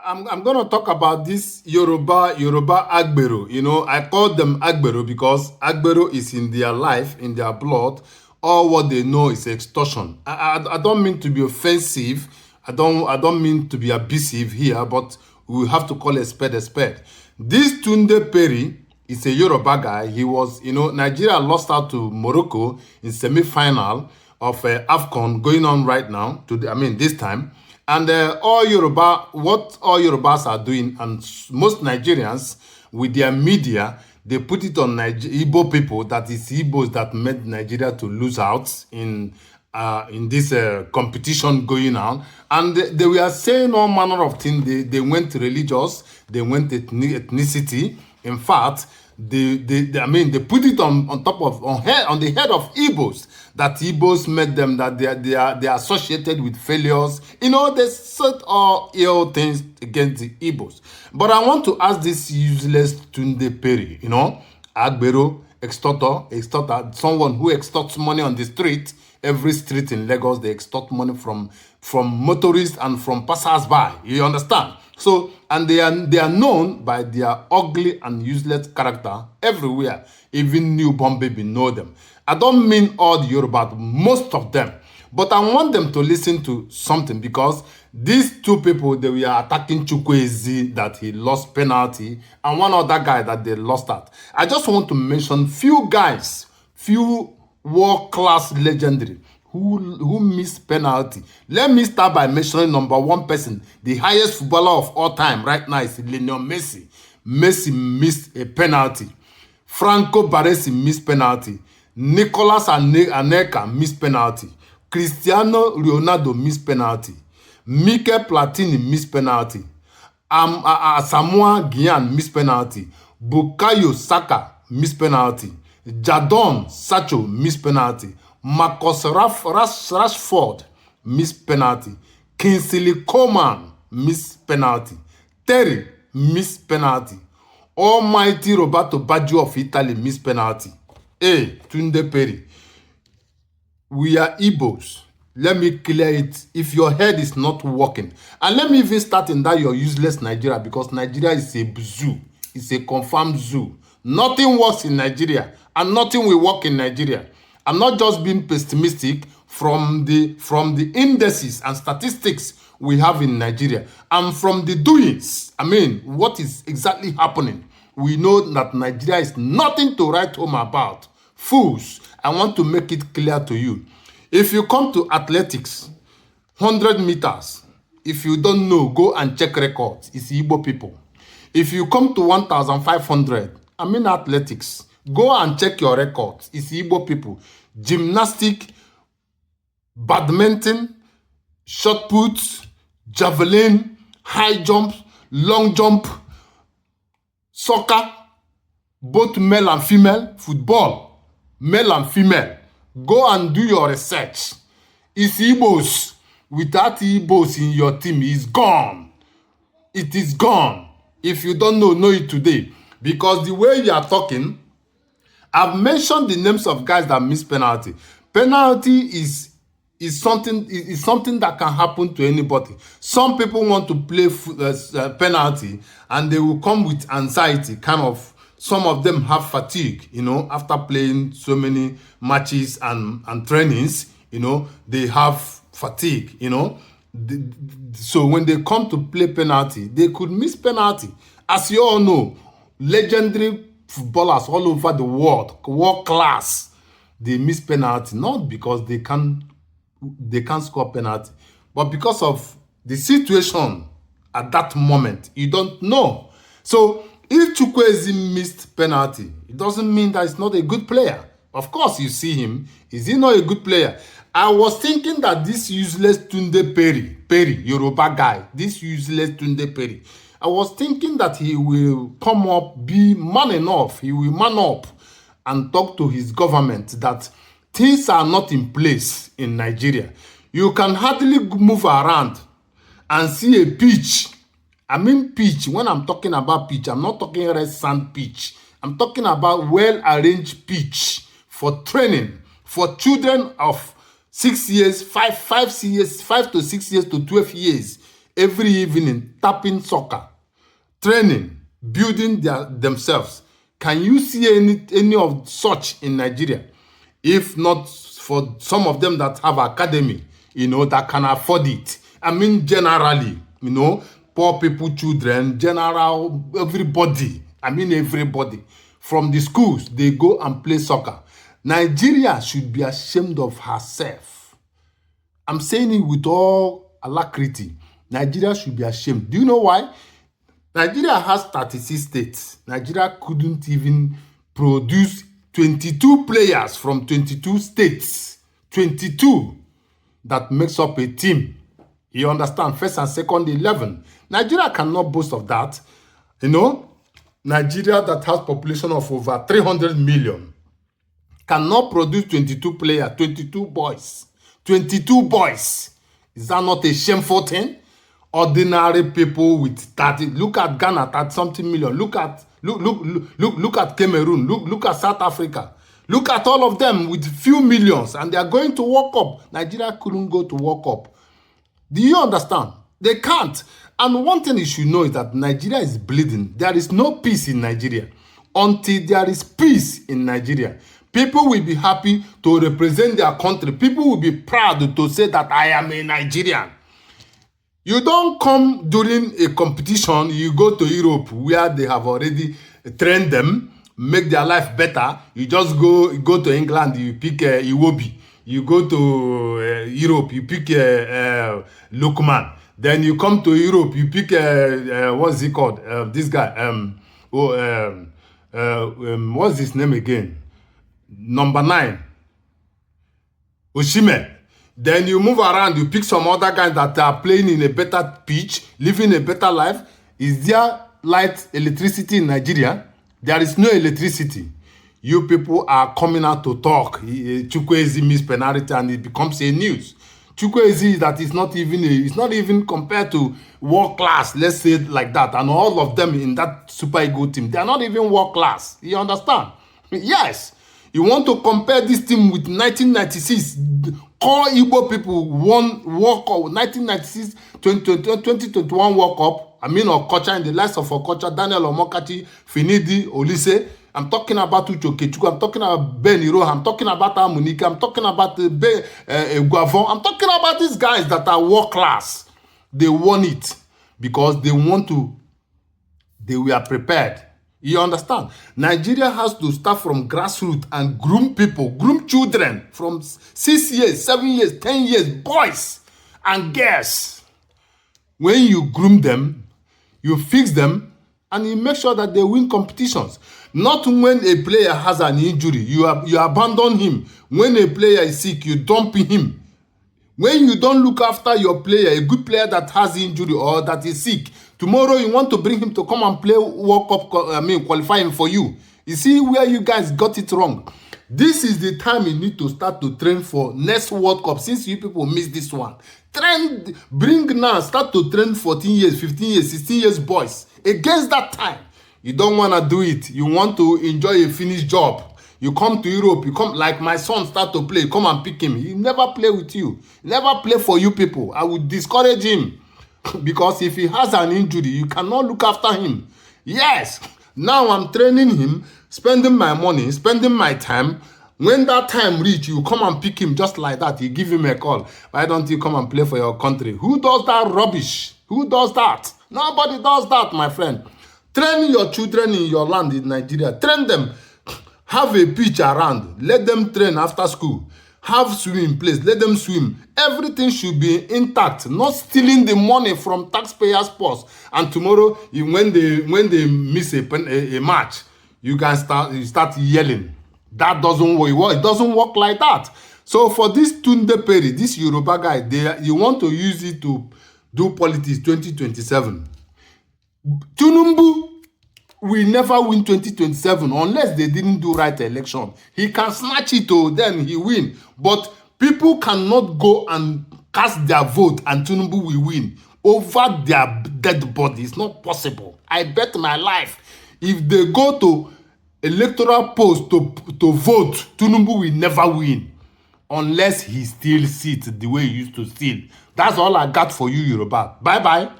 I'm going to talk about this Yoruba Agbero. I call them Agbero because Agbero is in their life, in their blood. All what they know is extortion. I don't mean to be offensive. I don't mean to be abusive here, but we have to call a spade a spade. This Tunde Perry is a Yoruba guy. He was, Nigeria lost out to Morocco in semi-final of AFCON going on right now. This time. And what all Yorubas are doing, and most Nigerians with their media, they put it on Igbo people that it's Igbos that made Nigeria to lose out in this competition going on. And they were saying all manner of things. They went religious, they went ethnicity. In fact, they put it on top of on the head of Igbos, that Igbos made them, that they are associated with failures. They said all ill things against the Igbos. But I want to ask this useless Tunde Perry, Agbero, extorter, someone who extorts money on the street. Every street in Lagos, they extort money from motorists and from passers-by. You understand? So, and they are known by their ugly and useless character everywhere. Even newborn baby know them. I don't mean all the Yoruba, but most of them. But I want them to listen to something, because these two people, they were attacking Chukwueze that he lost penalty, and one other guy that they lost at. I just want to mention few guys, few world-class legendary who missed penalty. Let me start by mentioning number one person, the highest footballer of all time right now is Lionel Messi. Messi missed a penalty. Franco Baresi missed penalty. Nicolas Anelka missed penalty. Cristiano Ronaldo missed penalty. Mikel Platini missed penalty. Samoa Gyan missed penalty. Bukayo Saka missed penalty. Jadon Sancho missed penalty. Marcus Rashford missed penalty. Kingsley Coman missed penalty. Terry missed penalty. Almighty Roberto Baggio of Italy missed penalty. Hey, Tunde Perry, we are Igbos. Let me clear it if your head is not working. And let me even start in that your useless Nigeria, because Nigeria is a zoo. It's a confirmed zoo. Nothing works in Nigeria, and nothing will work in Nigeria. I'm not just being pessimistic from the indices and statistics we have in Nigeria, and from the doings. What is exactly happening? We know that Nigeria is nothing to write home about. Fools, I want to make it clear to you. If you come to athletics, 100 meters, if you don't know, go and check records. It's Igbo people. If you come to 1,500, athletics, go and check your records. It's Igbo people. Gymnastic, badminton, shot put, javelin, high jump, long jump, soccer, both male and female, football, male and female. Go and do your research. It's Igbos. Without Igbos in your team, it's gone. It is gone. If you don't know it today. Because the way you are talking, I've mentioned the names of guys that miss penalty. Penalty is something that can happen to anybody. Some people want to play penalty, and they will come with anxiety, kind of. Some of them have fatigue, after playing so many matches and trainings, they have fatigue, So when they come to play penalty, they could miss penalty. As you all know, legendary footballers all over the world class, they miss penalty, not because they can't score penalty, but because of the situation at that moment. You don't know. So if Chukwueze missed penalty, it doesn't mean that he's not a good player. Of course, you see him. Is he not a good player? I was thinking that this useless Tunde Perry, Yoruba guy, this useless Tunde Perry, I was thinking that he will come up, be man enough. He will man up and talk to his government that things are not in place in Nigeria. You can hardly move around and see a pitch. Pitch. When I'm talking about pitch, I'm not talking red sand pitch. I'm talking about well-arranged pitch for training for children of 6 years, 5 to 6 years to 12 years. every evening tapping soccer, training, building themselves. Can you see any of such in Nigeria? If not for some of them that have academy, that can afford it. I mean, generally, poor people, children, general, everybody. I mean, everybody. From the schools, they go and play soccer. Nigeria should be ashamed of herself. I'm saying it with all alacrity. Nigeria should be ashamed. Do you know why? Nigeria has 36 states. Nigeria couldn't even produce 22 players from 22 states. 22 that makes up a team. You understand? First and second 11. Nigeria cannot boast of that. Nigeria that has population of over 300 million cannot produce 22 players, 22 boys. 22 boys. Is that not a shameful thing? Ordinary people with 30. Look at Ghana, 30-something million. Look at Cameroon. Look at South Africa. Look at all of them with few millions, and they are going to World Cup. Nigeria couldn't go to World Cup. Do you understand? They can't. And one thing you should know is that Nigeria is bleeding. There is no peace in Nigeria. Until there is peace in Nigeria, people will be happy to represent their country. People will be proud to say that I am a Nigerian. You don't come during a competition, you go to Europe where they have already trained them, make their life better. You just go to England, you pick Iwobi. You go to Europe, you pick Lukman. Then you come to Europe, you pick, what's it called? This guy, what's his name again? Number 9, Osimhen. Then you move around, you pick some other guys that are playing in a better pitch, living a better life. Is there light electricity in Nigeria? There is no electricity. You people are coming out to talk. Chukwueze missed penalty and it becomes a news. Chukwueze that is not even compared to world class, let's say it like that. And all of them in that Super Eagles team, they are not even world class. You understand? Yes. You want to compare this team with 1996? All Igbo people won World Cup, 1996, 2021 World Cup. I mean, Okocha in the likes of Okocha, Daniel Omokachi, Finidi, Olise. I'm talking about Uche Okechukwu. I'm talking about Ben Iro. I'm talking about Amunike. I'm talking about Guavon. I'm talking about these guys that are world class. They won it because they were prepared. You understand? Nigeria has to start from grassroots and groom people, groom children from 6 years, 7 years, 10 years, boys and girls. When you groom them, you fix them, and you make sure that they win competitions. Not when a player has an injury, you abandon him. When a player is sick, you dump him. When you don't look after your player, a good player that has injury or that is sick, tomorrow you want to bring him to come and play World Cup, qualifying for you. You see where you guys got it wrong. This is the time you need to start to train for next World Cup. Since you people missed this one, start to train 14 years, 15 years, 16 years boys. Against that time, you don't want to do it. You want to enjoy a finished job. You come to Europe, you come like my son start to play, come and pick him. He never play with you. Never play for you people. I would discourage him. Because if he has an injury, you cannot look after him. Yes, now I'm training him, spending my money, spending my time. When that time reach, you come and pick him just like that. You give him a call. Why don't you come and play for your country? Who does that rubbish? Who does that? Nobody does that, my friend. Train your children in your land in Nigeria. Train them. Have a pitch around. Let them train after school. Have swimming place. Let them swim. Everything should be intact. Not stealing the money from taxpayers' purse. And tomorrow, when they miss a match, you can start yelling. That doesn't work. It doesn't work like that. So for this Tunde Perry, this Yoruba guy, you want to use it to do politics 2027. Tinubu will never win 2027 unless they didn't do right election. He can snatch it, then he win. But people cannot go and cast their vote and Tinubu will win over their dead body. It's not possible. I bet my life, if they go to electoral post to vote, Tinubu will never win unless he steals seats the way he used to steal. That That's all I got for you, Yoruba. Bye bye.